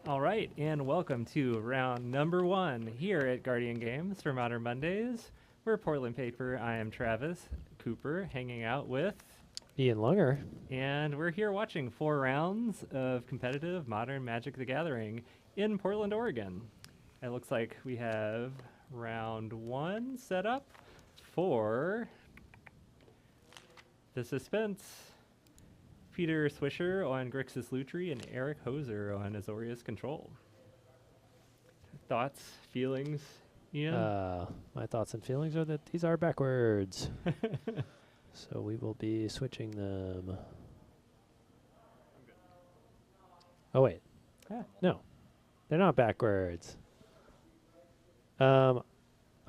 All right, and welcome to round number 1 here at Guardian Games for Modern Mondays. We're Portland Paper. I am Travis Cooper, hanging out with, Ian Lunger. and we're here watching 4 rounds of competitive Modern Magic the Gathering in Portland, Oregon. It looks like we have round 1 set up for the suspense. Peter Swisher on Grixis Lutri and Eric Hoser on Azorius Control. Thoughts, feelings, Ian? My thoughts and feelings are that these are backwards. So we will be switching them. Oh, wait. No, they're not backwards. I'm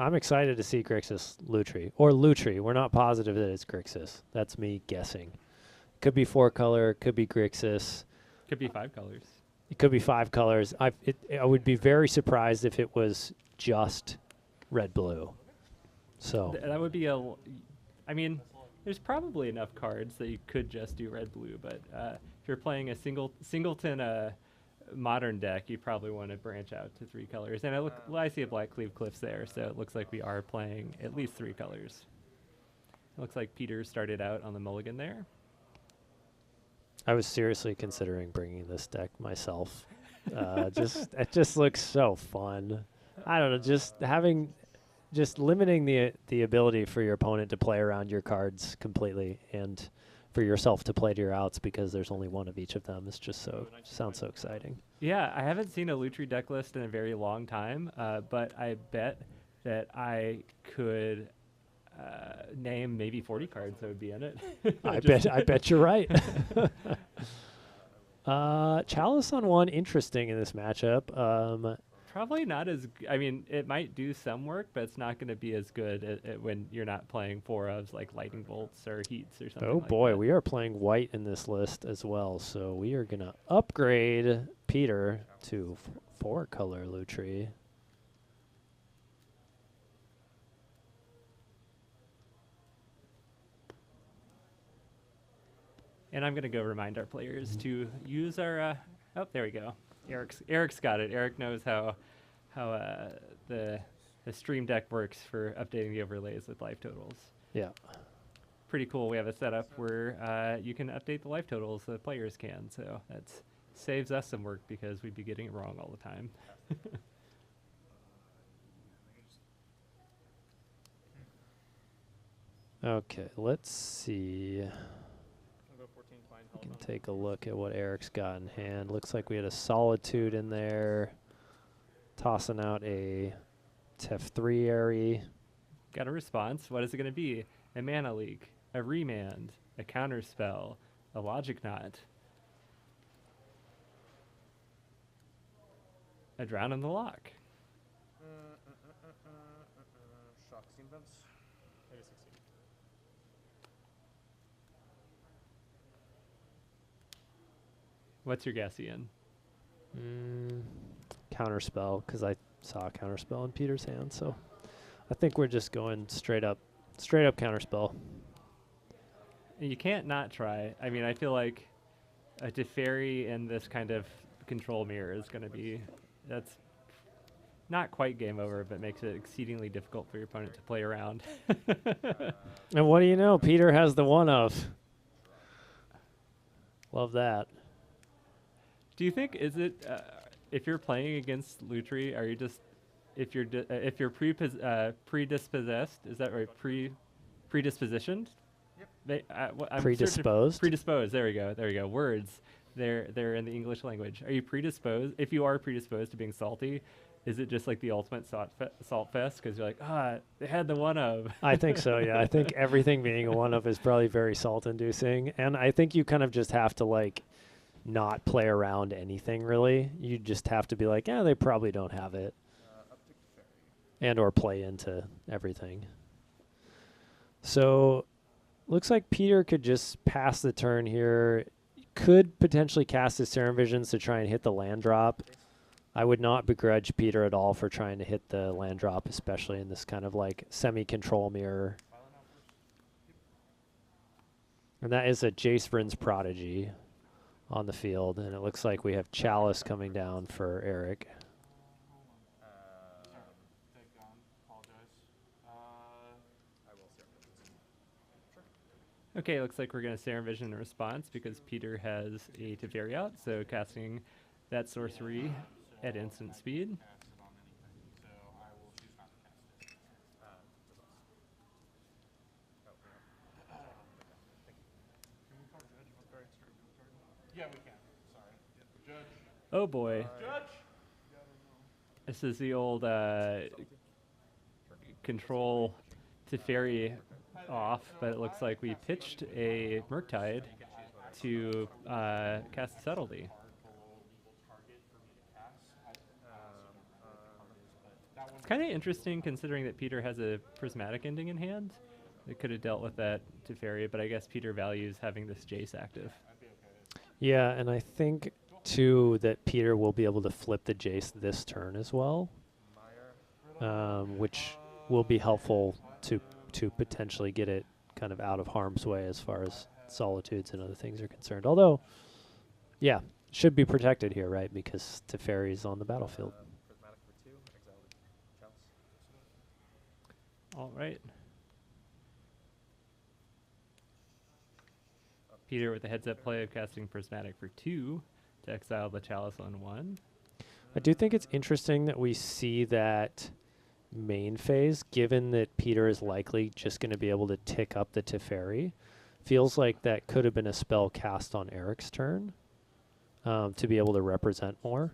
excited to see Grixis Lutri. Or Lutri. We're not positive that it's Grixis. That's me guessing. Could be 4-color, could be Grixis. Could be 5 colors. It could be 5 colors. I would be very surprised if it was just red-blue. So That would be I mean, there's probably enough cards that you could just do red-blue, but if you're playing a singleton modern deck, you probably want to branch out to 3 colors. And I see a Black Cleave Cliffs there, so it looks like we are playing at least 3 colors. It looks like Peter started out on the mulligan there. I was seriously considering bringing this deck myself. It just looks so fun. I don't know, just limiting the ability for your opponent to play around your cards completely, and for yourself to play to your outs because there's only one of each of them is just sounds so exciting. Yeah, I haven't seen a Lutri deck list in a very long time, but I bet that I could name maybe 40 cards that would be in it. I bet you're right. Chalice on 1, interesting in this matchup. Probably not as. I mean, it might do some work, but it's not going to be as good when you're not playing 4 ofs like lightning bolts or heats or something. Oh like boy, that. we are playing white in this list as well, so we are gonna upgrade Peter to 4-color Lutri. And I'm going to go remind our players to use our. Oh, there we go. Eric's got it. Eric knows how the stream deck works for updating the overlays with life totals. Yeah. Pretty cool. We have a setup where you can update the life totals so the players can. So that saves us some work because we'd be getting it wrong all the time. Okay, let's see. We can take a look at what Eric's got in hand. Looks like we had a Solitude in there. Tossing out a Teferi. Got a response. What is it going to be? A mana leak, a remand, a counter spell, a logic knot, a drown in the lock. Shock Steamfence. Maybe 16. What's your guess, Ian? Counterspell, because I saw a counterspell in Peter's hand, so I think we're just going straight up counterspell. You can't not try. I mean, I feel like a Teferi in this kind of control mirror is going to be, that's not quite game over, but makes it exceedingly difficult for your opponent to play around. And what do you know? Peter has the 1 of. Love that. Do you think, is it, if you're playing against Lutri, are you just, if you're predispossessed, is that right? Predispositioned? Yep. I'm Predisposed? Predisposed. There we go. Words. They're in the English language. Are you predisposed? If you are predisposed to being salty, is it just like the ultimate salt fest? Because you're like, they had the 1 of. I think so, yeah. I think everything being a 1 of is probably very salt-inducing. And I think you kind of just have to, like, not play around anything, really. You just have to be like, they probably don't have it. And or play into everything. So, looks like Peter could just pass the turn here. Could potentially cast his Serum Visions to try and hit the land drop. I would not begrudge Peter at all for trying to hit the land drop, especially in this kind of like semi-control mirror. And that is a Jace Vryn's Prodigy. on the field, and it looks like we have Chalice coming down for Eric. Okay, looks like we're going to Serum Vision in response because Peter has a Teferi out, so casting that sorcery at instant speed. Yeah, we can. Sorry. Judge. Oh boy. Judge. This is the old control Teferi off, but it looks like we pitched a Murktide to cast Subtlety. It's kind of interesting considering that Peter has a Prismatic Ending in hand. It could have dealt with that Teferi, but I guess Peter values having this Jace active. Yeah, and I think too that Peter will be able to flip the Jace this turn as well, which will be helpful to potentially get it kind of out of harm's way as far as Solitudes and other things are concerned. Although, yeah, should be protected here, right? Because Teferi's on the battlefield. All right. Peter with the heads-up play of casting Prismatic for 2 to exile the Chalice on 1. I do think it's interesting that we see that main phase, given that Peter is likely just going to be able to tick up the Teferi. Feels like that could have been a spell cast on Eric's turn to be able to represent more.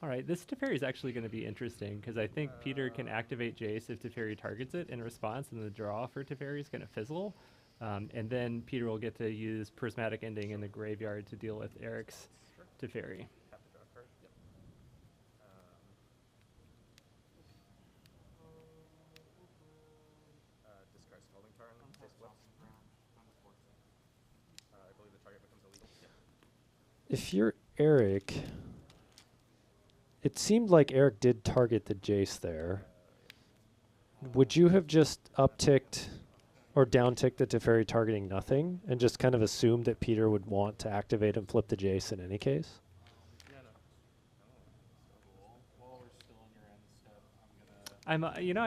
All right, this Teferi is actually going to be interesting because I think Peter can activate Jace if Teferi targets it in response, and the draw for Teferi is going to fizzle. And then Peter will get to use Prismatic Ending in the graveyard to deal with Eric's Teferi. If you're Eric, it seemed like Eric did target the Jace there. Would you have just upticked or downticked the Teferi targeting nothing and just kind of assumed that Peter would want to activate and flip the Jace in any case? I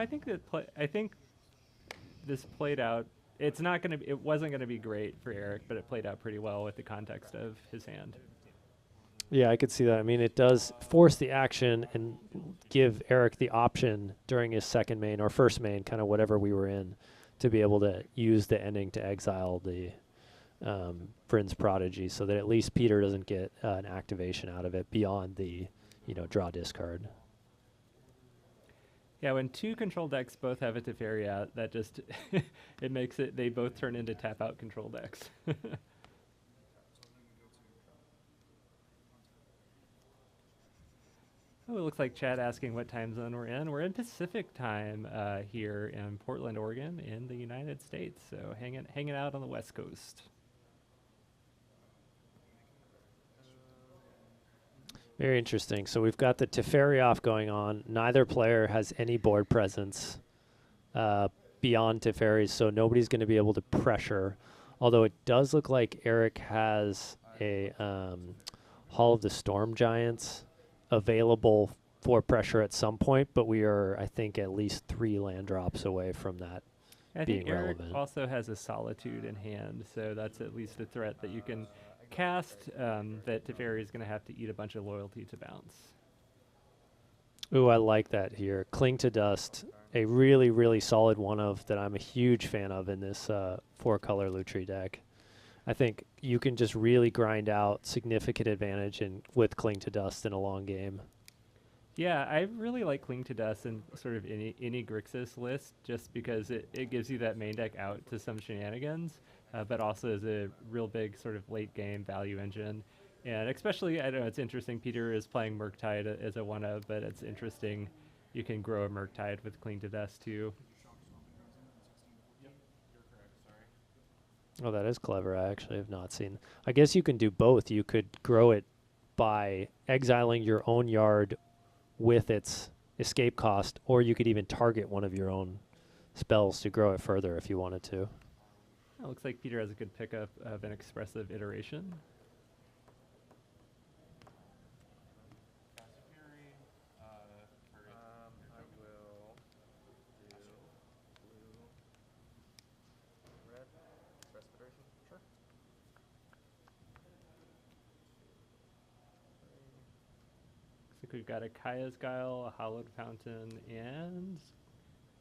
think that I think this played out. It's not going to. It wasn't going to be great for Eric, but it played out pretty well with the context of his hand. Yeah, I could see that. I mean, it does force the action and give Eric the option during his second main or first main, kind of whatever we were in, to be able to use the ending to exile the Bryn's Prodigy, so that at least Peter doesn't get an activation out of it beyond the, draw discard. Yeah, when 2 control decks both have a Teferi out, that just it makes it. They both turn into tap out control decks. Oh, it looks like Chad asking what time zone we're in. We're in Pacific time here in Portland, Oregon, in the United States. So hanging out on the West Coast. Very interesting. So we've got the Teferi off going on. Neither player has any board presence beyond Teferi's, so nobody's going to be able to pressure. Although it does look like Eric has a Hall of the Storm Giants available for pressure at some point, but we are, I think, at least 3 land drops away from that being Eric relevant. Also has a Solitude in hand, so that's at least a threat that you can cast that Teferi is going to have to eat a bunch of loyalty to bounce. Ooh, I like that here. Cling to Dust, a really, really solid one of that I'm a huge fan of in this 4-color Lutri deck. I think you can just really grind out significant advantage with Cling to Dust in a long game. Yeah, I really like Cling to Dust in sort of any Grixis list just because it gives you that main deck out to some shenanigans, but also is a real big sort of late game value engine. And especially, I don't know, it's interesting, Peter is playing Murktide as a 1-of, but it's interesting you can grow a Murktide with Cling to Dust too. Oh, that is clever. I actually have not seen. I guess you can do both. You could grow it by exiling your own yard with its escape cost, or you could even target one of your own spells to grow it further if you wanted to. It looks like Peter has a good pickup of an expressive iteration. Passive Fury. Target. I will do blue, red, respiration. Sure. Looks like we've got a Kaya's Guile, a Hallowed Fountain, and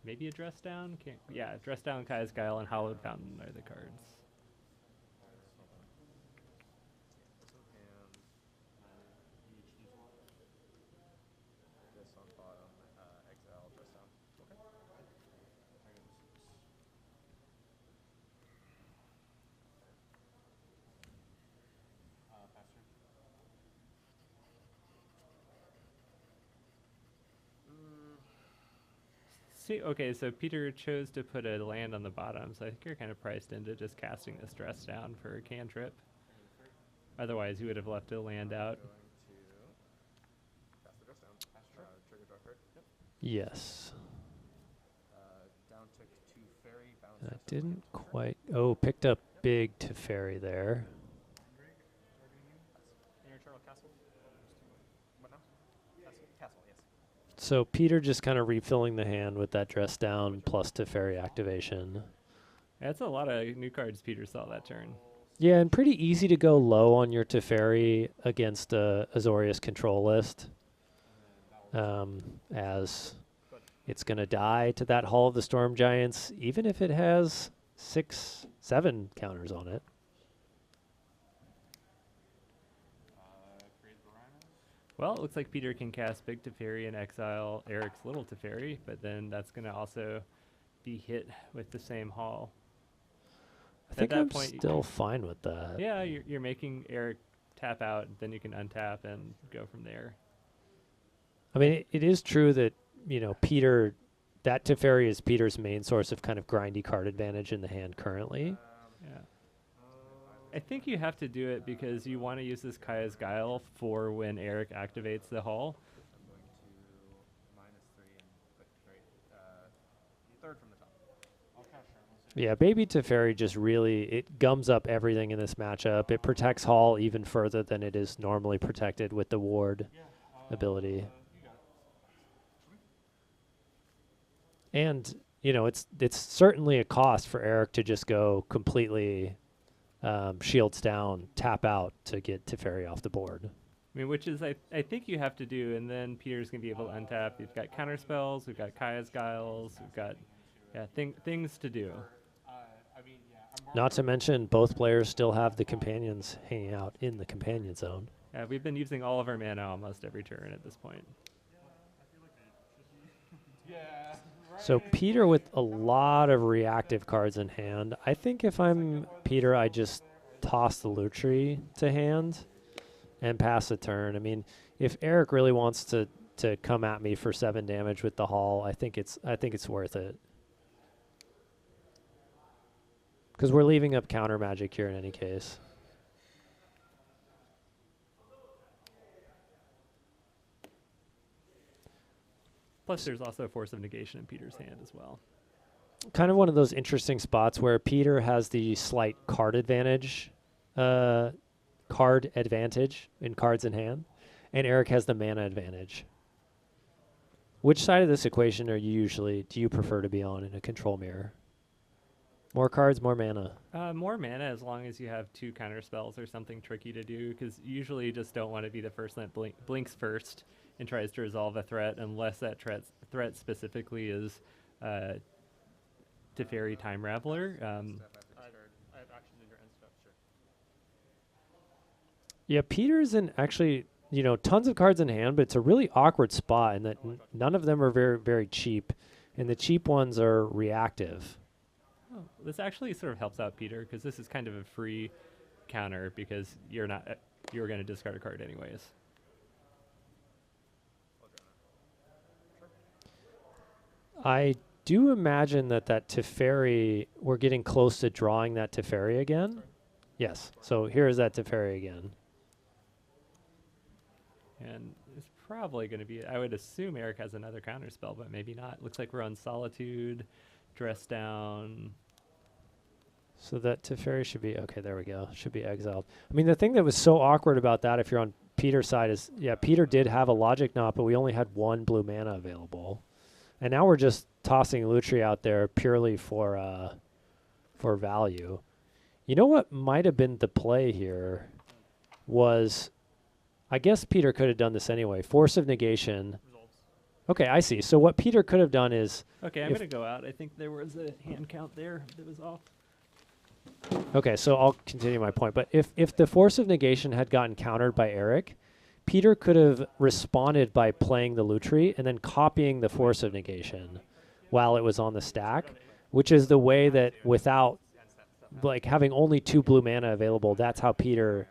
maybe a Dress Down? Can't, yeah, Dress Down, Kaya's Guile, and Hallowed Fountain are the cards. This in hand. This on bottom. Exile, dress down. Okay. Pass turn. See, okay, so Peter chose to put a land on the bottom, so I think you're kind of priced into just casting this Dress Down for a cantrip. Otherwise, you would have left a land out. Going to cast the dress down. Trigger draw card. Yep. Yes. Down tick to fairy, bounce. That next to didn't land. quite. Oh, picked up big to fairy there. Inner Eternal Castle. What now? Castle, yes. So Peter just kind of refilling the hand with that Dress Down plus to fairy activation. That's a lot of new cards Peter saw that turn. Yeah, and pretty easy to go low on your Teferi against a Azorius control list, as it's going to die to that Hall of the Storm Giants, even if it has 6, 7 counters on it. Create the Rhino. Well, it looks like Peter can cast Big Teferi and exile Eric's Little Teferi, but then that's going to also be hit with the same Hall. I think that I'm point still fine with that. Yeah, you're making Eric tap out, then you can untap and go from there. I mean, it is true that, you know, Peter, that Teferi is Peter's main source of kind of grindy card advantage in the hand currently. Yeah. I think you have to do it because you want to use this Kaya's Guile for when Eric activates the Hall. I'm going to -3 and put fairy, third from the top. I'll cast Shaman. Yeah, Baby Teferi just really, it gums up everything in this matchup. It protects Hall even further than it is normally protected with the ward ability. You got it. And, you know, it's certainly a cost for Eric to just go completely shields down, tap out to get Teferi off the board. I mean, which is, I think you have to do, and then Peter's going to be able to untap. We've got counter spells, we've got Kaya's Guiles, we've got things to do. I mean, yeah. I'm more Not to mention, both players still have the companions hanging out in the companion zone. We've been using all of our mana almost every turn at this point. yeah. Right. So Peter with a lot of reactive cards in hand. I think if I'm Peter, I just toss the Lutri to hand and pass a turn. I mean, if Eric really wants to come at me for 7 damage with the Hall, I think it's worth it. Because we're leaving up counter magic here in any case. Plus, there's also a Force of Negation in Peter's hand as well. Kind of one of those interesting spots where Peter has the slight card advantage in cards in hand, and Eric has the mana advantage. Which side of this equation do you prefer to be on in a control mirror? More cards, more mana. More mana as long as you have 2 counter spells or something tricky to do, because usually you just don't want to be the first that blinks first and tries to resolve a threat unless that threat specifically is Teferi Time Raveler. Step after turn. I have actions in your end step, sure. Yeah, Peter's in actually, you know, tons of cards in hand, but it's a really awkward spot in that none of them are very, very cheap, and the cheap ones are reactive. Oh, this actually sort of helps out Peter, because this is kind of a free counter because you're going to discard a card anyways. I do imagine that Teferi, we're getting close to drawing that Teferi again. Yes, so here is that Teferi again. And it's probably going to be, I would assume Eric has another counter spell, but maybe not. Looks like we're on Solitude, Dress Down. So that Teferi should be, okay, there we go. Should be exiled. I mean, the thing that was so awkward about that, if you're on Peter's side, is, yeah, Peter did have a Logic Knot, but we only had 1 blue mana available. And now we're just tossing Lutri out there purely for value. You know what might have been the play here was, I guess Peter could have done this anyway. Force of Negation. Okay, I see. So what Peter could have done is... Okay, I'm going to go out. I think there was a hand count there that was off. Okay, so I'll continue my point. But if the Force of Negation had gotten countered by Eric, Peter could have responded by playing the Lutri and then copying the Force of Negation while it was on the stack, which is the way that without, like, having only 2 blue mana available, that's how Peter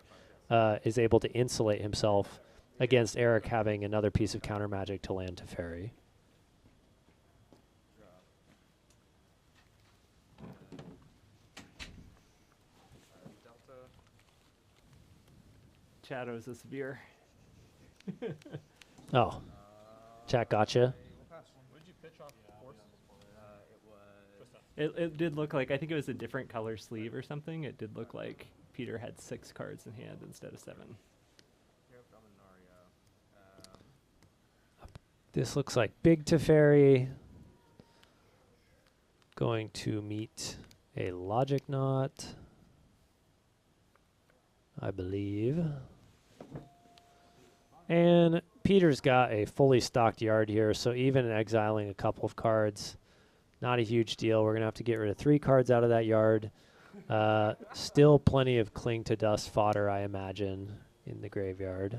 is able to insulate himself against Eric having another piece of counter magic to land Teferi. Shadow's a severe. Oh, chat gotcha. What did you pitch off force? It did look like, I think it was a different color sleeve or something. It did look like Peter had 6 cards in hand instead of 7. This looks like big Teferi going to meet a Logic Knot, I believe. And Peter's got a fully stocked yard here, so even exiling a couple of cards, not a huge deal. We're going to have to get rid of 3 cards out of that yard. Still plenty of Cling to Dust fodder, I imagine, in the graveyard.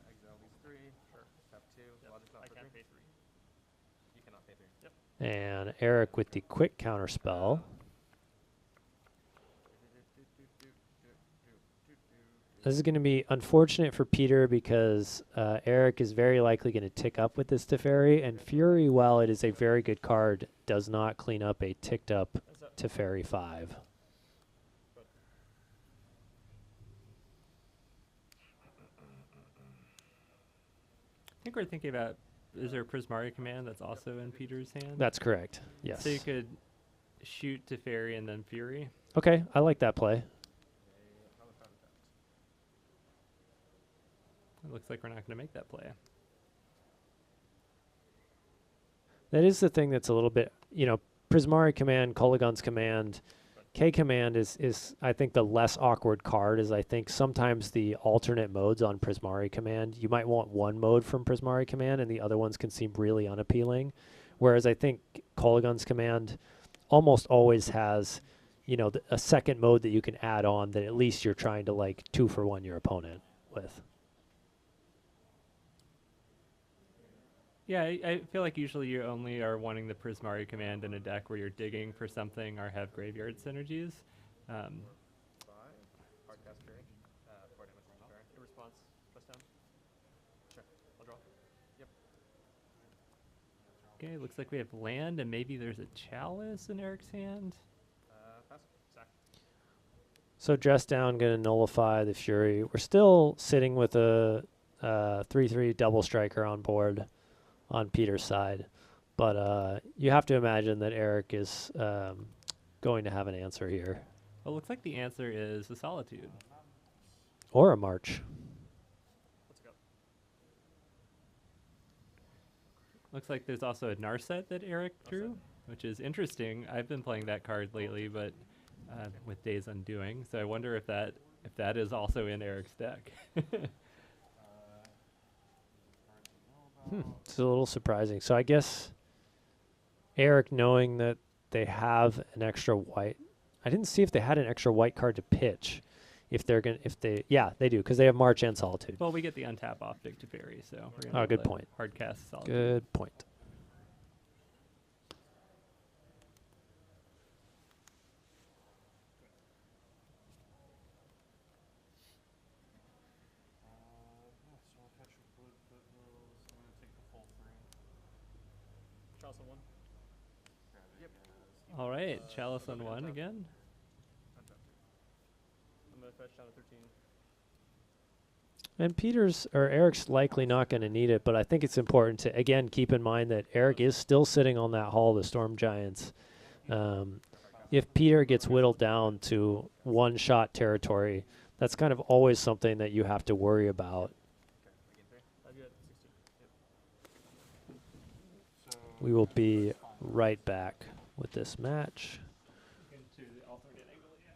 Exile these 3. Sure. Tap 2. Logic Knot I for can't 3. pay 3. You cannot pay 3. Yep. And Eric with the quick counter spell. This is going to be unfortunate for Peter because Eric is very likely going to tick up with this Teferi, and Fury, while it is a very good card, does not clean up a ticked up Teferi 5. I think we're thinking about, is there a Prismari command that's also in Peter's hand? That's correct, yes. So you could shoot Teferi and then Fury. Okay, I like that play. It looks like we're not going to make that play. That is the thing that's a little bit, you know, Prismari command, Kolaghan's command, K command is I think the less awkward card. Is I think sometimes the alternate modes on Prismari command, you might want one mode from Prismari command and the other ones can seem really unappealing. Whereas I think Kolaghan's command almost always has, you know, a second mode that you can add on that at least you're trying to like 2-for-1 your opponent with. Yeah, I feel like usually you only are wanting the Prismari command in a deck where you're digging for something or have graveyard synergies. 5. Hardcast Fury. 4 damage from Fury. Your response. Press down. Sure. I'll draw. Yep. Okay, looks like we have land and maybe there's a Chalice in Eric's hand. Pass. Sack. So dress down, going to nullify the Fury. We're still sitting with a 3/3 double striker on board on Peter's side, but you have to imagine that Eric is going to have an answer here, Well, looks like the answer is a Solitude. or a March. Let's go. Looks like there's also a Narset that Eric drew, which is interesting. I've been playing that card lately, but with Days Undoing, so I wonder if that is also in Eric's deck. It's a little surprising. So I guess Eric, knowing that they have an extra white, I didn't see if they had an extra white card to pitch. Yeah, they do, because they have March and Solitude. Well, we get the untap off Big Teferi, so we're gonna Oh, good point. hard cast Solitude. Good point. So I'll catch your blue those. I'm gonna take the full 3. Chalice on 1. Yep. All right, Chalice on 1 again. I'm gonna fetch down to 13. And Eric's likely not going to need it, but I think it's important to, again, keep in mind that Eric is still sitting on that Hall of the Storm Giants. If Peter gets whittled down to one-shot territory, that's kind of always something that you have to worry about. I've got 16. Yep. So We will be that's fine. right back with this match. Into the alternate angle, yeah.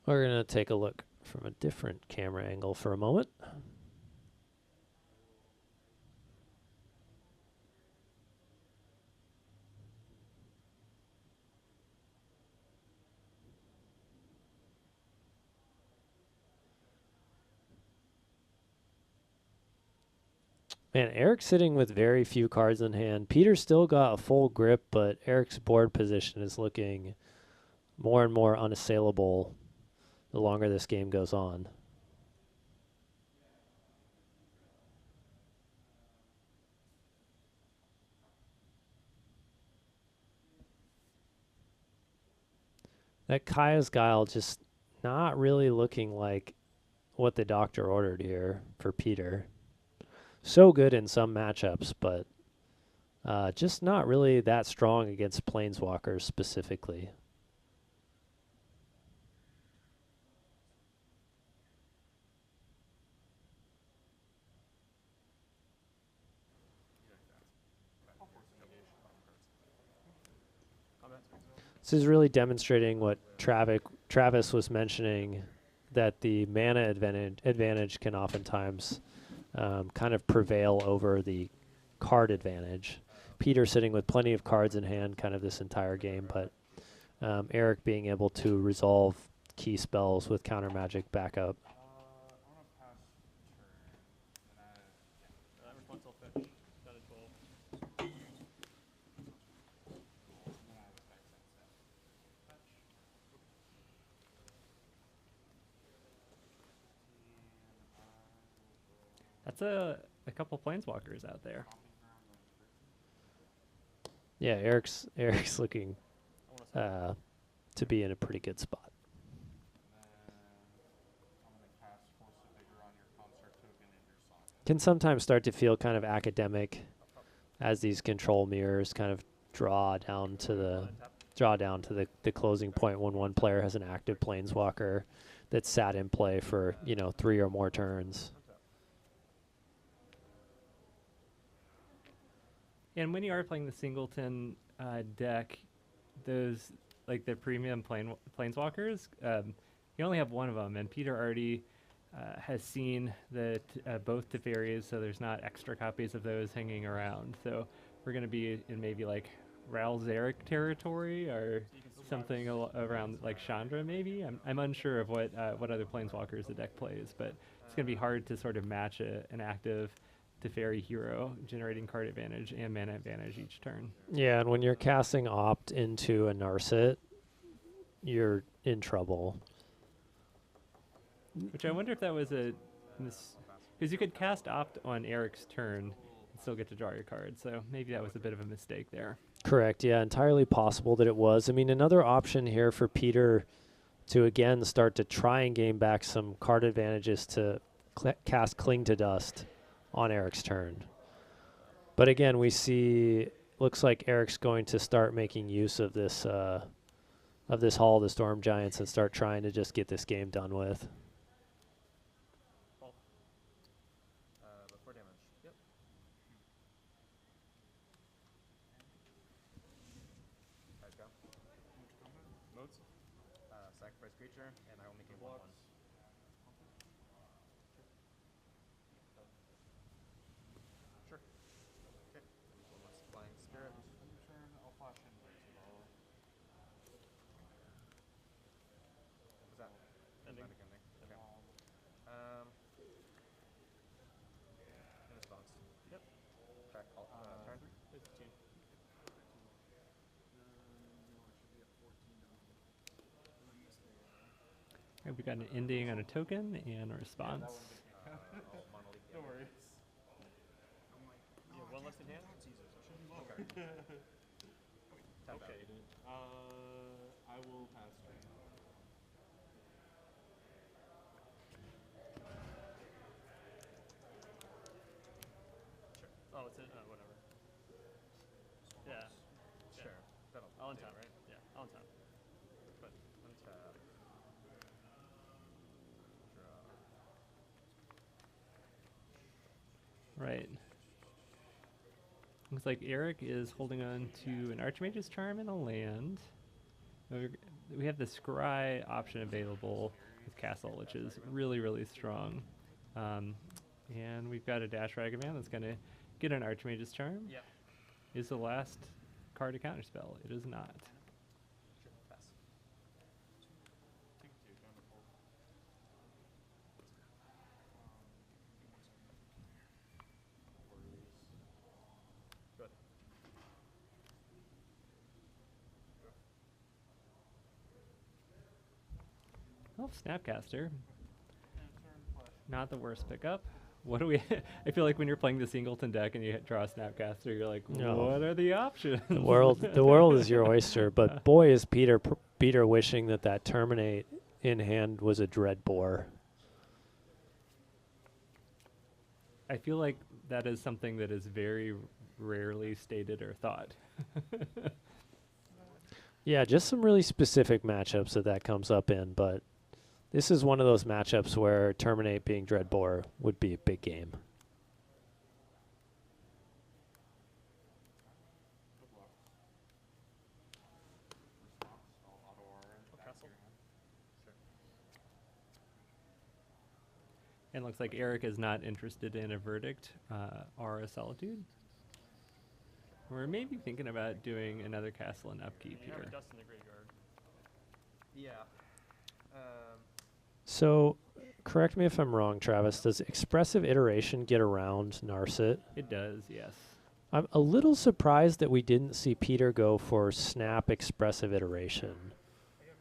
We're going to take a look from a different camera angle for a moment. Man, Eric's sitting with very few cards in hand. Peter's still got a full grip, but Eric's board position is looking more and more unassailable the longer this game goes on. That Kaya's Guile just not really looking like what the doctor ordered here for Peter. So good in some matchups, but just not really that strong against Planeswalkers specifically. This is really demonstrating what Travis was mentioning, that the mana advantage can oftentimes kind of prevail over the card advantage. Peter sitting with plenty of cards in hand kind of this entire game, but Eric being able to resolve key spells with counter magic backup. I want to pass turn. And I response I'll fetch. Down to 12. And then I have a back set. Fetch. That's a couple planeswalkers out there. Yeah, Eric's looking to be in a pretty good spot. I'm going to cast Force the Vigor on your Consort token and your Saga. Can sometimes start to feel kind of academic as these control mirrors kind of draw down to the closing point when one player has an active planeswalker that's sat in play for 3 or more turns. And when you are playing the singleton deck, those like the premium planeswalkers, you only have one of them, and Peter already has seen that both Teferis, so there's not extra copies of those hanging around. So we're going to be in maybe like Ralzeric territory or something around like Chandra maybe. I'm unsure of what other planeswalkers the deck plays, but it's going to be hard to sort of match an active Teferi hero generating card advantage and mana advantage each turn. Yeah, and when you're casting Opt into a Narset, you're in trouble. Which I wonder if that was because you could cast Opt on Eric's turn and still get to draw your card, so maybe that was a bit of a mistake there. Correct, yeah, entirely possible that it was. I mean, another option here for Peter to again start to try and gain back some card advantages to cast Cling to Dust on Eric's turn. But again, we see, looks like Eric's going to start making use of this Hall of the Storm Giants and start trying to just get this game done with. Before damage. Yep. Guys go. Modes. Sacrifice creature, and I only gain one. Sure. Okay. One less flying spirit. Turn, I'll flash in Grixis. What's that? Ending. Magic ending. Okay. In response. Yep. Back turn. 15. Right, we got an ending on a token and a response. No worries. You have one less in hand? Okay. Okay. I will pass turn. Sure. Oh, it's whatever. Yeah. Sure. That'll I'll do. untap, right? Yeah. On top. But Untap. Draw. Right. Looks like Eric is holding on to an Archmage's Charm and a land. We have the Scry option available with Castle, which is really, really strong. And we've got a Dash Ragavan that's going to get an Archmage's Charm. Yep. Is the last card a counterspell? It is not. Pass. take 2, down to 4. Good. Oh, Snapcaster. And turn flash. Not the worst pickup. What do we... I feel like when you're playing the Singleton deck and you draw a Snapcaster, you're like, No. what are the options? The world is your oyster. But boy, is Peter wishing that Terminate in hand was a Dreadbore. I feel like that is something that is very rarely stated or thought. Yeah, just some really specific matchups that comes up in, but this is one of those matchups where Terminate being Dreadbore would be a big game. Good luck. Response, I'll auto aura and back to your hand. Sure. And looks like Eric is not interested in a Verdict or a Solitude. We're maybe thinking about doing another Castle and Upkeep You have here. a dust in the graveyard. Yeah. So, correct me if I'm wrong, Travis. Does Expressive Iteration get around Narset? It does, yes. I'm a little surprised that we didn't see Peter go for Snap Expressive Iteration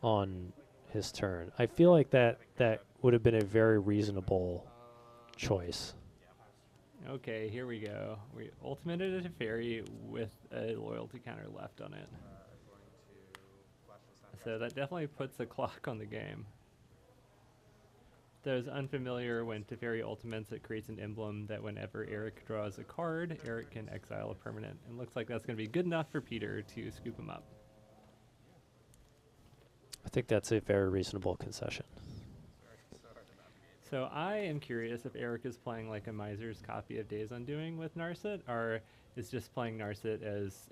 on his turn. I feel like that would have been a very reasonable choice. Okay, here we go. We ultimated a Teferi with a loyalty counter left on it. Going to flash and snap. So that definitely puts a clock on the game. Those unfamiliar, when Teferi ultimates, it creates an emblem that whenever Eric draws a card, Eric can exile a permanent. And looks like that's going to be good enough for Peter to scoop him up. I think that's a very reasonable concession. So I am curious if Eric is playing like a Miser's copy of Days Undoing with Narset, or is just playing Narset as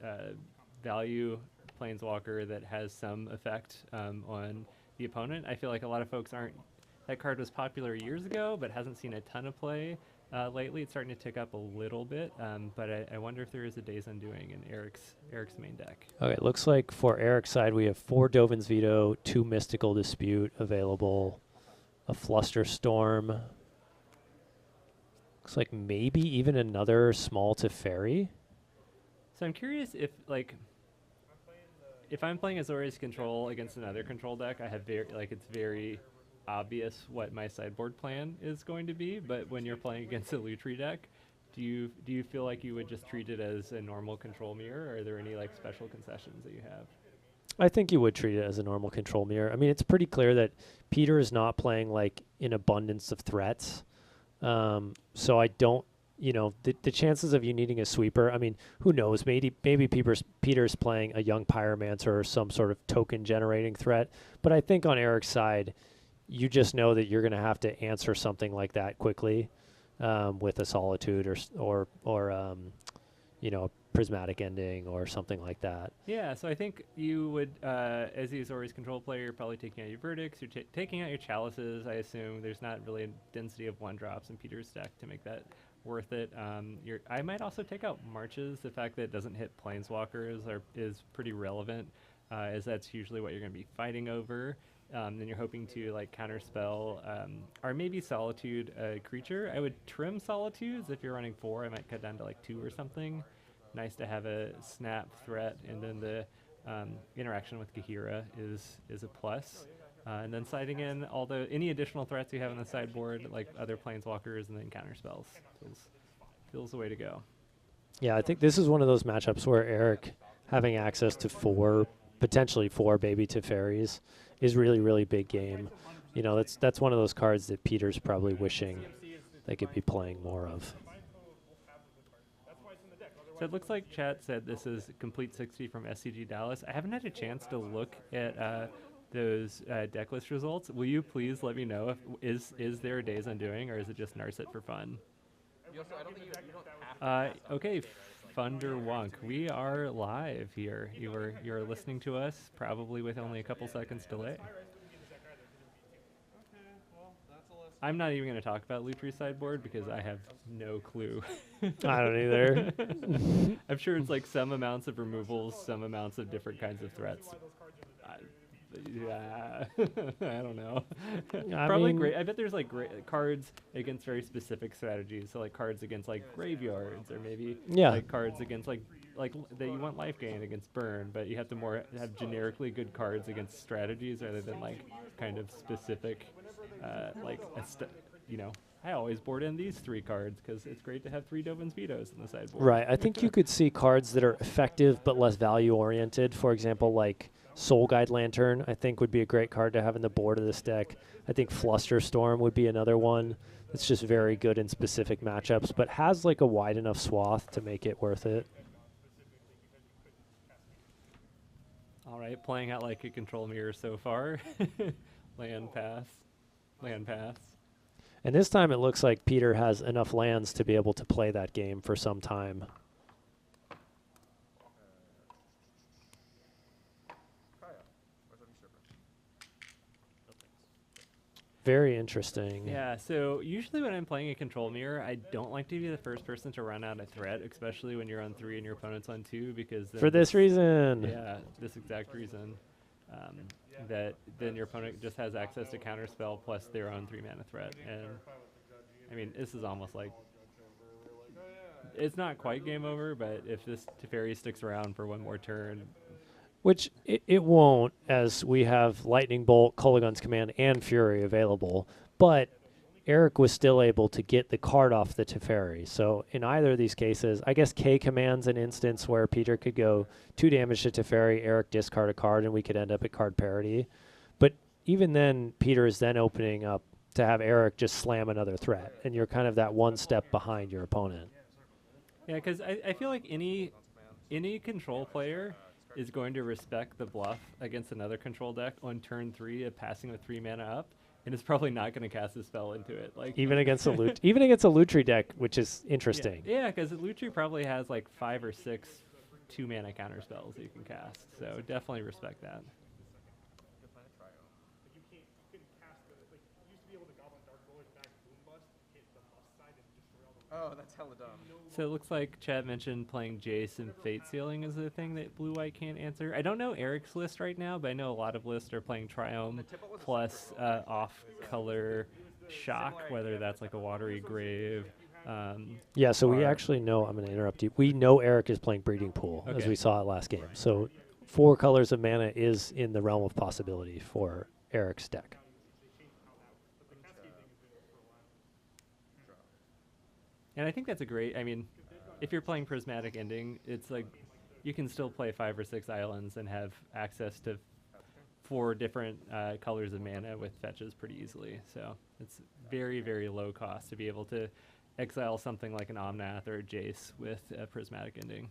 value planeswalker that has some effect on the opponent. I feel like a lot of folks aren't... That card was popular years ago, but hasn't seen a ton of play lately. It's starting to tick up a little bit, but I wonder if there is a Days Undoing in Eric's main deck. Okay, it looks like for Eric's side, we have 4 Dovin's Veto, 2 Mystical Dispute available, a Flusterstorm. Looks like maybe even another small Teferi. So I'm curious if, like, if I'm playing Azorius Control against another control deck, I have it's very obvious what my sideboard plan is going to be. But when you're playing against a Lutri deck, do you feel like you would just treat it as a normal control mirror, or are there any like special concessions that you have? I think you would treat it as a normal control mirror. I mean, it's pretty clear that Peter is not playing like an abundance of threats. So I don't, the chances of you needing a sweeper, I mean, who knows? Maybe Peter's playing a young Pyromancer or some sort of token generating threat. But I think on Eric's side, you just know that you're going to have to answer something like that quickly with a Solitude or Prismatic Ending or something like that. Yeah, so I think you would, as the Azorius control player, you're probably taking out your Verdicts, you're taking out your Chalices, I assume. There's not really a density of 1-drops in Peter's deck to make that worth it. I might also take out Marches. The fact that it doesn't hit Planeswalkers is pretty relevant, as that's usually what you're going to be fighting over. Then you're hoping to like counterspell, or maybe Solitude a creature. I would trim Solitudes if you're running 4. I might cut down to like 2 or something. Nice to have a snap threat, and then the interaction with Gahira is a plus. And then siding in any additional threats you have on the sideboard, like other planeswalkers, and then counterspells. Feels the way to go. Yeah, I think this is one of those matchups where Eric having access to potentially four baby Teferis is really, really big game. That's one of those cards that Peter's probably wishing they could be playing more of. So it looks like chat said this is Complete 60 from SCG Dallas. I haven't had a chance to look at those deck list results. Will you please let me know if is there a Days Undoing or is it just Narset for fun? You also, I don't think you don't have to. Okay, Thunder Wonk, we are live here. You're listening to us probably with only a couple seconds delay. Okay, well, that's a lesson. I'm not even going to talk about Lutri sideboard because I have no clue. I don't either. I'm sure it's like some amounts of removals, some amounts of different kinds of threats. Yeah, I don't know. Probably mean- great. I bet there's like cards against very specific strategies. So like cards against like graveyards, or maybe Yeah. like cards against like that you want life gain against burn, but you have to more have generically good cards against strategies rather than like kind of specific, like you know. I always board in these 3 cards because it's great to have 3 Dovin's Vetoes in the sideboard. Right. I think you could see cards that are effective but less value oriented. For example, like Soul Guide Lantern, I think would be a great card to have in the board of this deck. I think Flusterstorm would be another one that's just very good in specific matchups, but has like a wide enough swath to make it worth it. All right, playing out like a control mirror so far. Land pass. Land pass. And this time it looks like Peter has enough lands to be able to play that game for some time. Very interesting. Yeah, so usually when I'm playing a control mirror, I don't like to be the first person to run out of threat, especially when you're on 3 and your opponent's on 2, because then For this reason. yeah, this exact reason, that then your opponent just has access to counterspell plus their own 3 mana threat, and I mean this is almost like it's not quite game over, but if this Teferi sticks around for one more turn. Which it won't, as we have Lightning Bolt, Kolaghan's Command, and Fury available. But Eric was still able to get the card off the Teferi. So in either of these cases, I guess K Command's an instance where Peter could go 2 damage to Teferi, Eric discard a card, and we could end up at card parity. But even then, Peter is then opening up to have Eric just slam another threat. And you're kind of that one step behind your opponent. Yeah, because I feel like any control player is going to respect the bluff against another control deck on turn 3 of passing with 3 mana up, and is probably not going to cast a spell into it. Like Even against a Lutri deck, which is interesting. Yeah, because Lutri probably has like 5 or 6 2 mana counter spells that you can cast. So definitely respect that. You couldn't cast the, like, you used to be able to Goblin Dark Rollers back Boom Bust, hit the bust side, and destroy all the. Oh, that's hella dumb. So it looks like Chad mentioned playing Jace and Fate Sealing is the thing that Blue-White can't answer. I don't know Eric's list right now, but I know a lot of lists are playing Triome plus off-color Shock, whether that's like a Watery Grave. Yeah, so we or- actually know, I'm going to interrupt you. We know Eric is playing Breeding Pool, as Okay. we saw it last game. So 4 colors of mana is in the realm of possibility for Eric's deck. And I think that's a great, I mean, if you're playing Prismatic Ending, it's like you can still play 5 or 6 islands and have access to 4 different colors of mana with fetches pretty easily. So it's very, very low cost to be able to exile something like an Omnath or a Jace with a Prismatic Ending.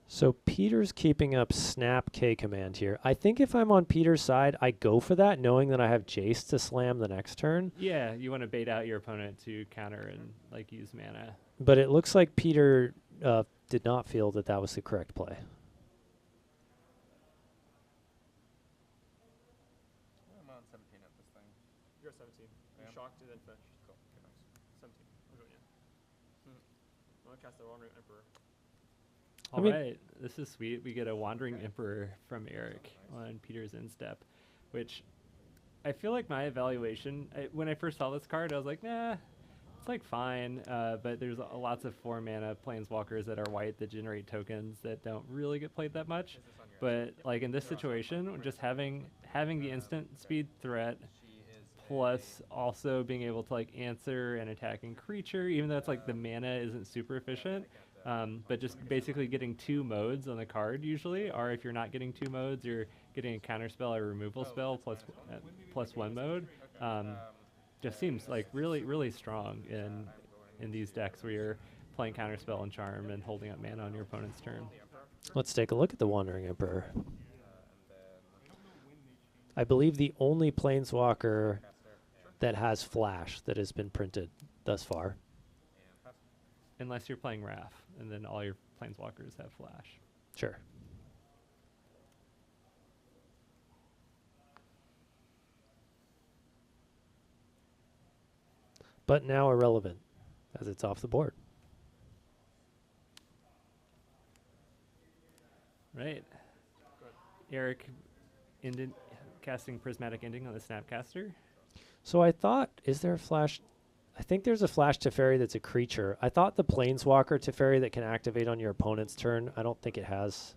So Peter's keeping up Snap K command here. I think if I'm on Peter's side, I go for that, knowing that I have Jace to slam the next turn. Yeah, you want to bait out your opponent to counter and like use mana. But it looks like Peter did not feel that that was the correct play. I'm on 17 at this thing. You're at 17. You Yeah. shocked and then fetched. Cool. Okay, nice. 17. I'm going, yeah. I'll cast the Wandering Emperor. I All mean- right, this is sweet. We get a Wandering Emperor from Eric on Peter's Instep, which I feel like my evaluation, when I first saw this card, I was like, nah, it's like fine, but there's lots of 4 mana planeswalkers that are white that generate tokens that don't really get played that much. But like in this situation, just having the instant speed threat plus also being able to like answer an attacking creature, even though it's like the mana isn't super efficient. But just basically getting 2 modes on the card usually, or if you're not getting 2 modes, you're getting a counter spell or removal spell plus 1 mode. Just seems like really, really strong in these decks where you're playing Counterspell and Charm and holding up mana on your opponent's turn. Let's take a look at the Wandering Emperor. And then I believe the only Planeswalker that has Flash that has been printed thus far. and pass. Unless you're playing Wrath, and then all your Planeswalkers have Flash. Sure. But now irrelevant, as it's off the board. Right. Eric casting Prismatic Ending on the Snapcaster. So I thought, is there a Flash? I think there's a Flash Teferi that's a creature. I thought the Planeswalker Teferi that can activate on your opponent's turn, I don't think it has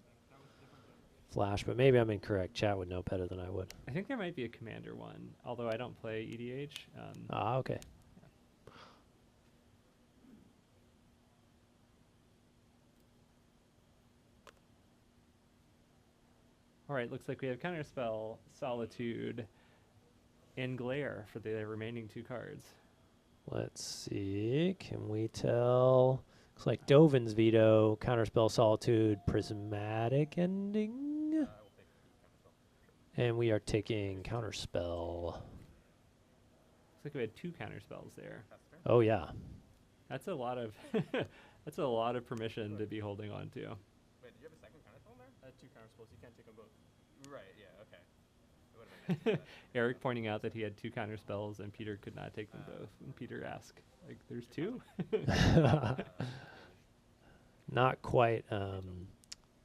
Flash, but maybe I'm incorrect. Chat would know better than I would. I think there might be a Commander one, although I don't play EDH. Okay. All right, looks like we have Counterspell, Solitude, and Glare for the remaining 2 cards. Let's see. Can we tell? Looks like Dovin's Veto, Counterspell Solitude, Prismatic Ending. I will take Counterspell. And we are taking Counterspell. Looks like we had 2 Counterspells there. Pass the turn. Oh, yeah. That's a lot of that's a lot of permission to be holding on to. Wait, did you have a second Counterspell in there? I had 2 counterspells. You can't take them both. Right, yeah, okay. It would've been nice to do that. Eric pointing out that he had 2 Counterspells and Peter could not take them both. And Peter asked, like, there's 2? Not quite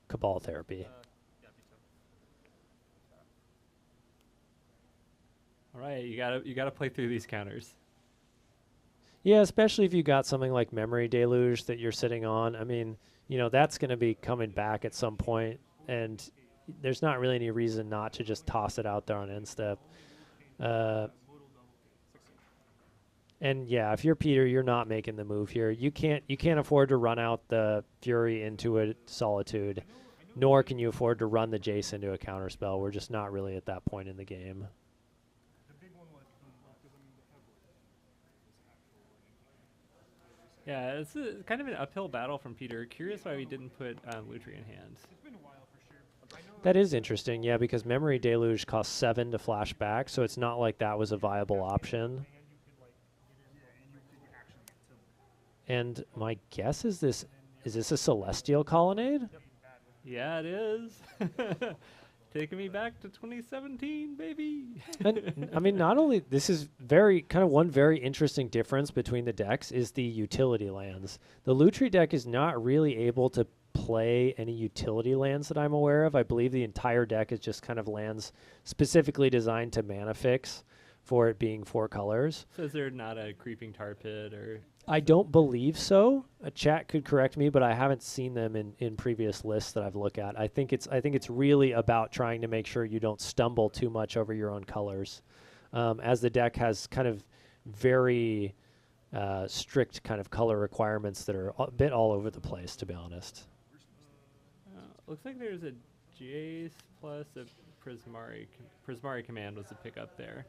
Cabal Therapy. Yeah, me too. All right, you gotta play through these counters. Yeah, especially if you got something like Memory Deluge that you're sitting on. I mean, you know, that's going to be coming back at some point, and there's not really any reason not to just toss it out there on end step. And yeah, if you're Peter, you're not making the move here. You can't afford to run out the Fury into a Solitude, nor can you afford to run the Jace into a Counterspell. We're just not really at that point in the game. Yeah, it's kind of an uphill battle from Peter. Curious why we didn't put Lutri in hand. That is interesting, yeah, because Memory Deluge costs 7 to flash back, so it's not like that was a viable option. And my guess is this a Celestial Colonnade? Yeah, it is. Taking me back to 2017, baby. And I mean, not only this is one very interesting difference between the decks is the utility lands. The Lutri deck is not really able to play any utility lands that I'm aware of. I believe the entire deck is just kind of lands specifically designed to mana fix for it being 4 colors. So is there not a Creeping Tar Pit or... I don't believe so. A chat could correct me, but I haven't seen them in previous lists that I've looked at. I think it's really about trying to make sure you don't stumble too much over your own colors, as the deck has kind of very strict kind of color requirements that are a bit all over the place, to be honest. looks like there's a Jace plus a Prismari. Prismari Command was the pickup there.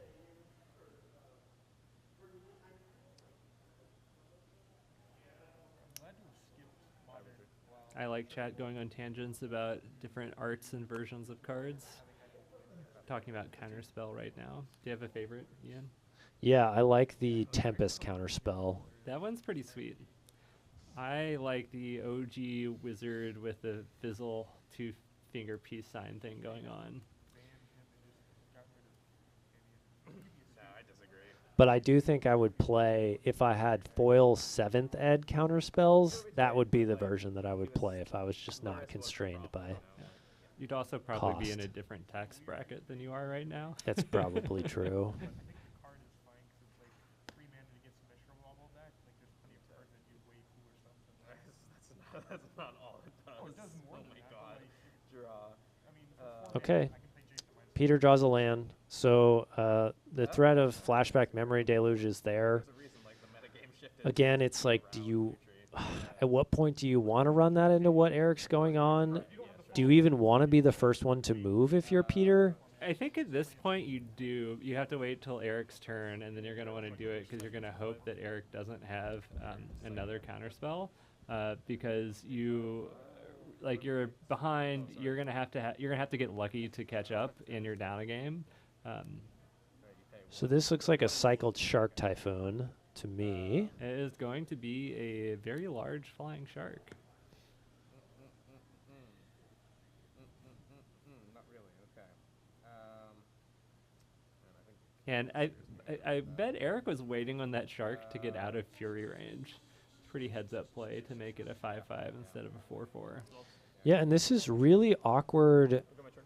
I like chat going on tangents about different arts and versions of cards. Talking about Counterspell right now. Do you have a favorite, Ian? Yeah, I like the Tempest Counterspell. That one's pretty sweet. I like the OG wizard with the fizzle 2-finger peace sign thing going on. No, I disagree. But I do think I would play, if I had foil 7th ed counterspells, that would be the version that I would play if I was just not constrained by. You'd also probably be in Cost. a different tax bracket than you are right now. That's probably true. I think the card is fine because it's like 3 mana to get some extra wobble back. Like there's plenty of cards that do way cooler stuff. That's not all it does. Oh, it does more Oh than my that, but, god. like, Draw. I mean, for 4 Okay. mana, I can play Jace at -3. Peter draws a land, so the threat of flashback memory deluge is there. There's a reason like the metagame shifted. Again, it's like, do you, at what point do you want to run that into what Eric's going on? Do you even want to be the first one to move if you're Peter? I think at this point you have to wait till Eric's turn, and then you're going to want to do it because you're going to hope that Eric doesn't have another counterspell, because you're behind. You're going to have to get lucky to catch up, and you're down a game. So this looks like a cycled Shark Typhoon to me. It is going to be a very large flying shark. Not really. Okay. And I think And I bet Eric was waiting on that shark to get out of Fury range. Pretty heads up play to make it a 5/5 instead of a 4/4. Yeah, and this is really awkward go my turn.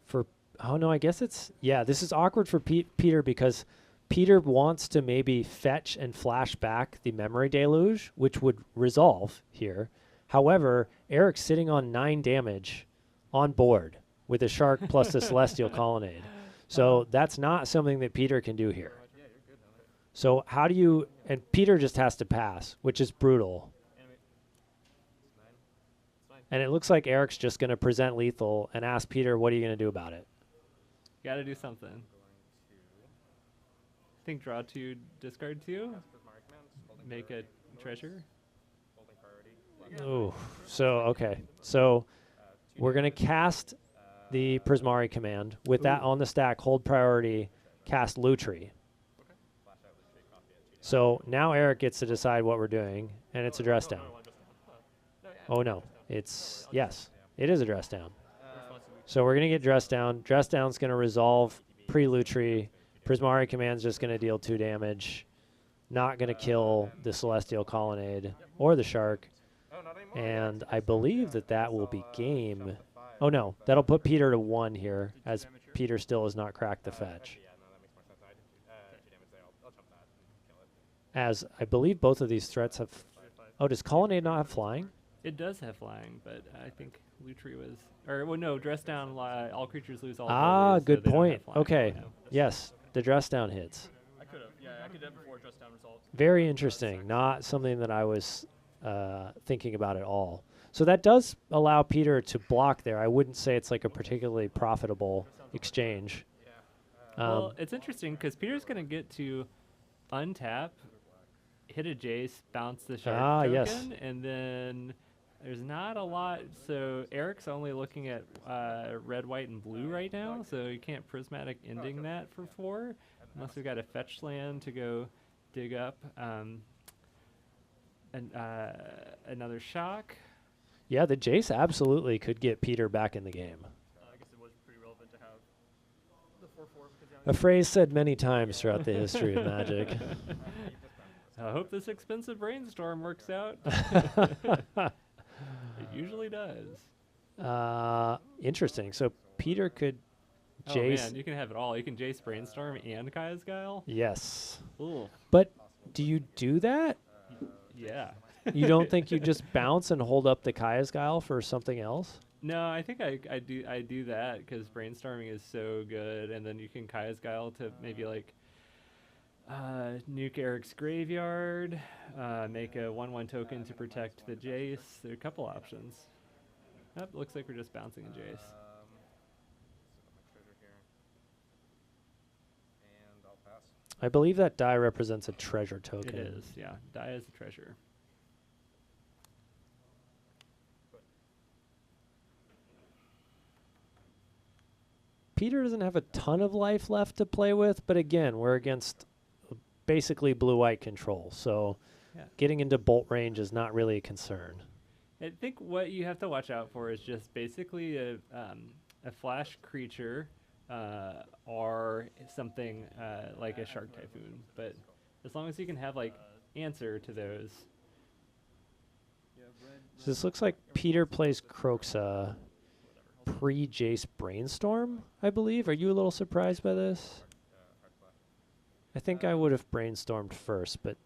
for. Oh no, I guess it's this is awkward for Peter because Peter wants to maybe fetch and flash back the Memory Deluge, which would resolve here. However, Eric's sitting on 9 damage on board with a shark plus the Celestial Colonnade. So that's not something that Peter can do here. Yeah, you're good on it. So how do you, and Peter just has to pass, which is brutal. Animate. It's 9. It's fine. And it looks like Eric's just going to present lethal and ask Peter, what are you going to do about it? Got to do something. Going I think draw 2, discard 2, to cast Prismari commands. Holding make a priority, treasure. Holding priority. Oh, so, okay. So 2 we're going to damage. cast the Prismari command. With that on the stack, hold priority, cast Lutri. Flash out Lutri, copy it. 2 damage. So now Eric gets to decide what we're doing, and it's a dress down. No, just down. No, yeah. Oh no, it's, yes, it is a dress down. Responsibly. So we're going to get dress down. Dress down's going to resolve pre-Lutri. Prismari command's just going to deal 2 damage. Not going to kill the Celestial Colonnade or the Shark. Oh, not anymore. And I believe that will be game. Oh no, that'll put Peter to 1 here, as Peter still has not cracked the fetch. Yeah, no, that makes more sense. I did 2 damage there. I'll jump that and kill it. As I believe both of these threats have... Oh, does Colonnade not have flying? It does have flying, but I think Lutri was, or well, no, dress down. All creatures lose all. Ah, abilities, so good they don't have point. flying. Okay, Yeah. yes, the dress down hits. I could have. Yeah, I could have before just down resolved. Very interesting. Not something that I was thinking about at all. So that does allow Peter to block there. I wouldn't say it's like a particularly profitable exchange. Well, it's interesting because Peter's going to get to untap, hit a Jace, bounce the shark token, yes. and then there's not a lot. So Eric's only looking at red, white, and blue right now, so you can't prismatic ending that for 4, unless we've got a fetch land to go dig up. And another shock. Yeah, the Jace absolutely could get Peter back in the game. I guess it was pretty relevant to have the 4/4 because A phrase said many times throughout the history of Magic. I hope this expensive brainstorm works out. It usually does. Interesting. So Peter could Oh Jace. man, you can have it all. You can Jace Brainstorm and Kaya's Guile. Yes. Ooh, But do you do that? yeah. You don't think you just bounce and hold up the Kaya's Guile for something else? No, I think I do that because brainstorming is so good, and then you can Kaya's Guile to maybe like nuke Eric's graveyard, make a 1/1 token to protect the Jace. There are a couple options. Yep, looks like we're just bouncing a Jace. Set up my treasure here. And I'll pass. I believe that die represents a treasure token. It is, yeah. Die as a treasure. Peter doesn't have a ton of life left to play with, but again, we're against basically blue-white control, so Yeah. getting into bolt range is not really a concern. I think what you have to watch out for is just basically a flash creature or something like a Shark Typhoon. But as long as you can have like answer to those. So this looks like Peter plays Croxa pre-Jace Brainstorm, I believe. Are you a little surprised by this? I think I would have brainstormed first, but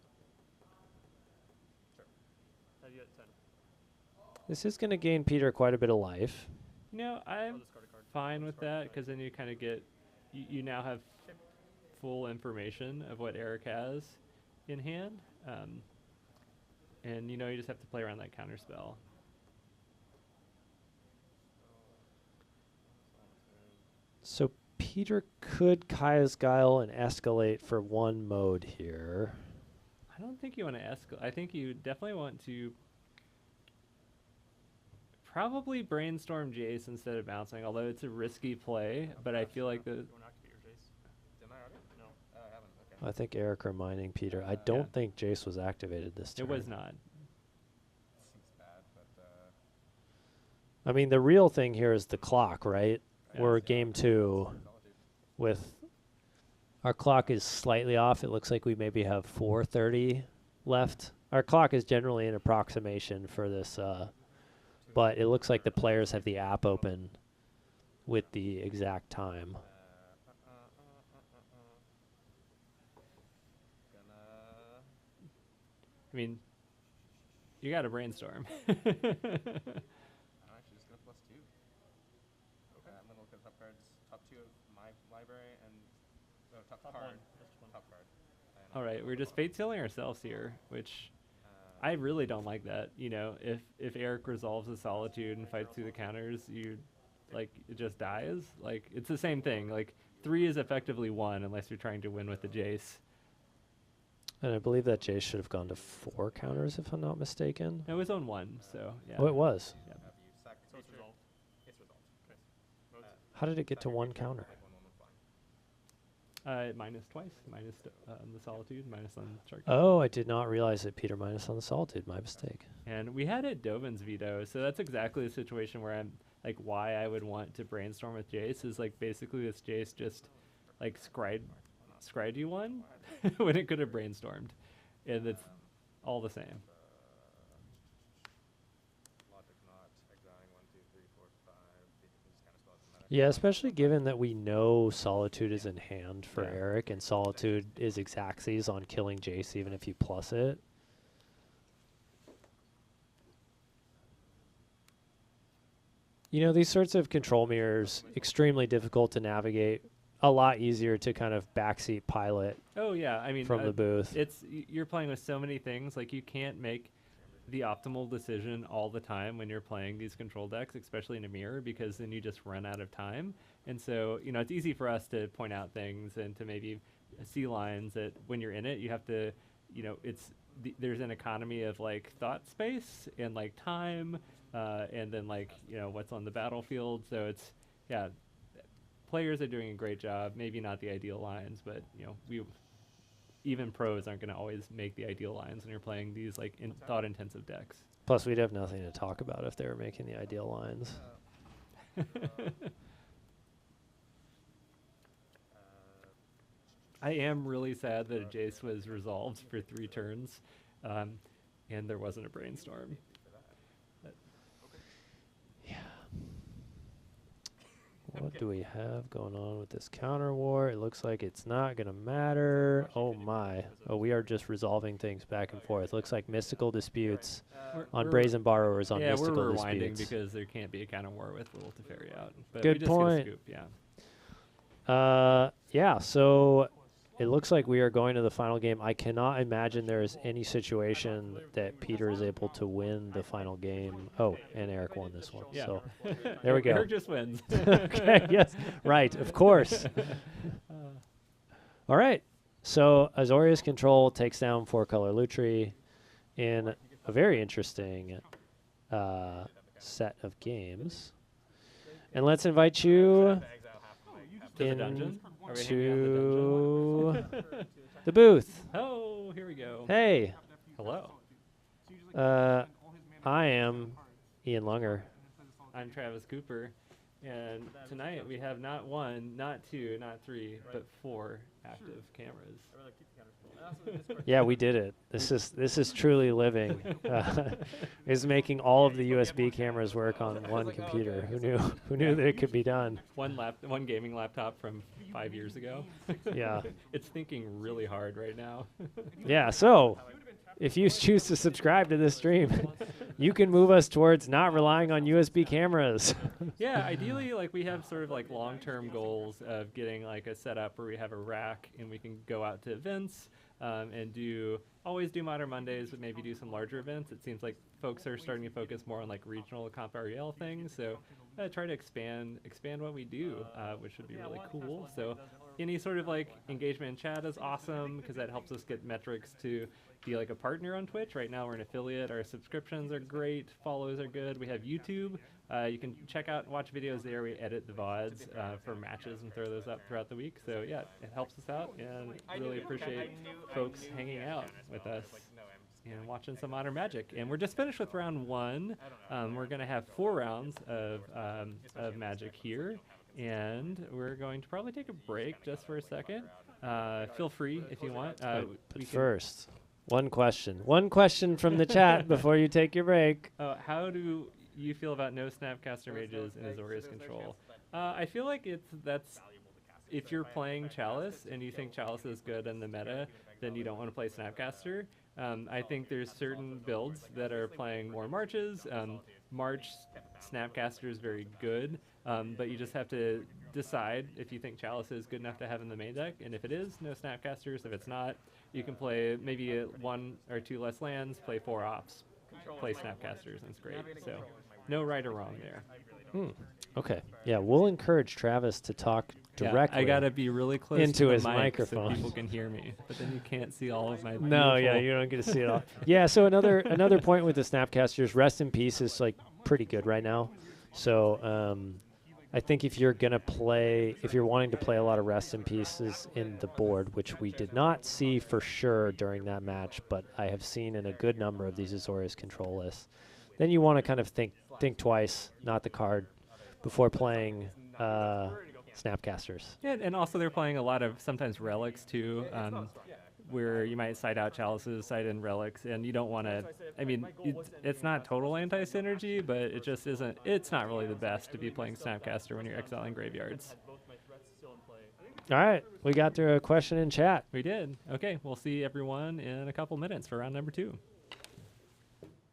How do you get 10? this is going to gain Peter quite a bit of life. You know, I'll I'm discard a card. fine with that because then you kind of get, you now have full information of what Eric has in hand. And you know, you just have to play around that counter spell. So Peter could Kaya's Guile and escalate for one mode here. I don't think you want to escalate. I think you definitely want to probably brainstorm Jace instead of bouncing, although it's a risky play. But I feel like the You want to activate your Jace? Didn't I already? No. Oh, I haven't. Okay. I think Eric reminding Peter. I don't think Jace was activated this turn. it was not. Seems bad, but I mean, the real thing here is the clock, right? Yeah. We're game 2 Solitude. with our clock is slightly off. It looks like we maybe have 4:30 left. Our clock is generally an approximation for this, but it looks like the players have the app open with the exact time. Gonna. I mean, you got to brainstorm. I'm actually just gonna +2. Okay. I'm gonna look at top cards, top 2 of my library, and no, top Top card. one. Just one. Top card. And All right, we're just fate sealing ourselves here, which I really don't like that. You know, if Eric resolves the solitude and fights through the counters, you like it just dies. Like it's the same thing. Like 3 is effectively 1 unless you're trying to win with the Jace. And I believe that Jace should have gone to 4 counters, if I'm not mistaken. It was on 1, so yeah. Oh, it was. Yeah. have you sack So it's creature? resolved. It's resolved. Modes. How did it get Sack to a 1 creature, counter? make 1/1 flying. Minus twice, minus on the solitude, minus on Shark. Oh, I did not realize that Peter minus on the Solitude. My mistake. And we had it Dovin's veto, so that's exactly the situation where I'm like, why I would want to brainstorm with Jace is like basically this Jace just like scried you one when it could have brainstormed, and it's all the same. Logic not exiling 1, 2, 3, 4, 5. Because this kind of spell doesn't matter. Yeah, especially given that we know Solitude is in hand for Yeah. Eric, and Solitude is Xaxes on killing Jace even if you plus it. You know, these sorts of control mirrors, extremely difficult to navigate, a lot easier to kind of backseat pilot Oh yeah, I mean from the booth. you're playing with so many things. Like you can't make the optimal decision all the time when you're playing these control decks, especially in a mirror, because then you just run out of time. And so, you know, it's easy for us to point out things and to maybe see lines that when you're in it, you have to, you know, there's an economy of like thought space and like time, and then like, you know, what's on the battlefield. So it's, yeah, players are doing a great job. Maybe not the ideal lines, but you know, even pros aren't going to always make the ideal lines when you're playing these like thought-intensive decks. Plus, we'd have nothing to talk about if they were making the ideal lines. I am really sad that a Jace was resolved for 3 turns, and there wasn't a brainstorm. What do we have going on with this counter war? It looks like it's not going to matter. Oh my. Oh, we are just resolving things back and forth. Looks like mystical disputes on Brazen Borrowers on yeah, mystical we're rewinding disputes. because there can't be a counter war with Will Teferi out. But Good we just get a point. scoop, yeah. Yeah, so it looks like we are going to the final game. I cannot imagine there is any situation that Peter is able to win the final game. Oh, and Eric won this one. Yeah. So there we go. Eric just wins. Okay, yes, right, of course. All right, so Azorius Control takes down 4-color Lutri in a very interesting set of games. And let's invite you To the dungeon? Are we hanging out in into the dungeon? the booth. Oh, here we go. Hey, Hello. I am Ian Lunger. I'm Travis Cooper, and tonight we have not 1, not 2, not 3, but 4 active cameras. Yeah, we did it. This is truly living. Is making all of the USB cameras work on one computer. Who knew? Who knew that it could be done? One gaming laptop from 5 years ago. Yeah. It's thinking really hard right now. Yeah. So, if you choose to subscribe to this stream, you can move us towards not relying on USB cameras. Yeah, ideally, like we have sort of like long-term goals of getting like a setup where we have a rack and we can go out to events, and always do Modern Mondays, but maybe do some larger events. It seems like folks are starting to focus more on like regional Comp REL things. So try to expand what we do, which would be really cool. So any sort of like engagement in chat is awesome because that helps us get metrics to be like a partner on Twitch. Right now we're an affiliate. Our subscriptions are great. Follows are good. We have YouTube. You can check out and watch videos there. We edit the VODs for matches and throw those up throughout the week. So yeah, it helps us out, and really appreciate folks hanging out with us and watching some Modern Magic. And we're just finished with round 1. We're going to have 4 rounds of Magic here, and we're going to probably take a break just for a second. Feel free if you want. But first, one question from the chat before you take your break. How do you feel about no Snapcaster Mages in Azorius control? I feel like that's if you're playing Chalice and you think Chalice is good in the meta, then you don't want to play Snapcaster. I think there's certain builds that are playing more Marches. March Snapcaster is very good, but you just have to decide if you think Chalice is good enough to have in the main deck, and if it is, no Snapcasters. If it's not, you can play maybe 1 or 2 less lands, play 4 ops, play Snapcasters, and it's great. So no right or wrong there. Okay. Yeah, we'll encourage Travis to talk directly. I gotta be really close into to the his mic microphone so people can hear me, but then you can't see all of my. No, yeah, you don't get to see it all. Yeah, so another point with the Snapcasters, Rest in Peace is like pretty good right now. So I think if you're wanting to play a lot of Rest in Pieces in the board, which we did not see for sure during that match, but I have seen in a good number of these Azorius control lists, then you want to kind of think twice, not the card, before playing Snapcasters. Yeah, and also they're playing a lot of sometimes relics too, where you might side out Chalices, side in relics, and you don't want to. I mean, it's not total anti-synergy, but it just isn't. It's not really the best to be playing Snapcaster when you're exiling graveyards. All right, we got through a question in chat. We did. Okay, we'll see everyone in a couple minutes for round number 2.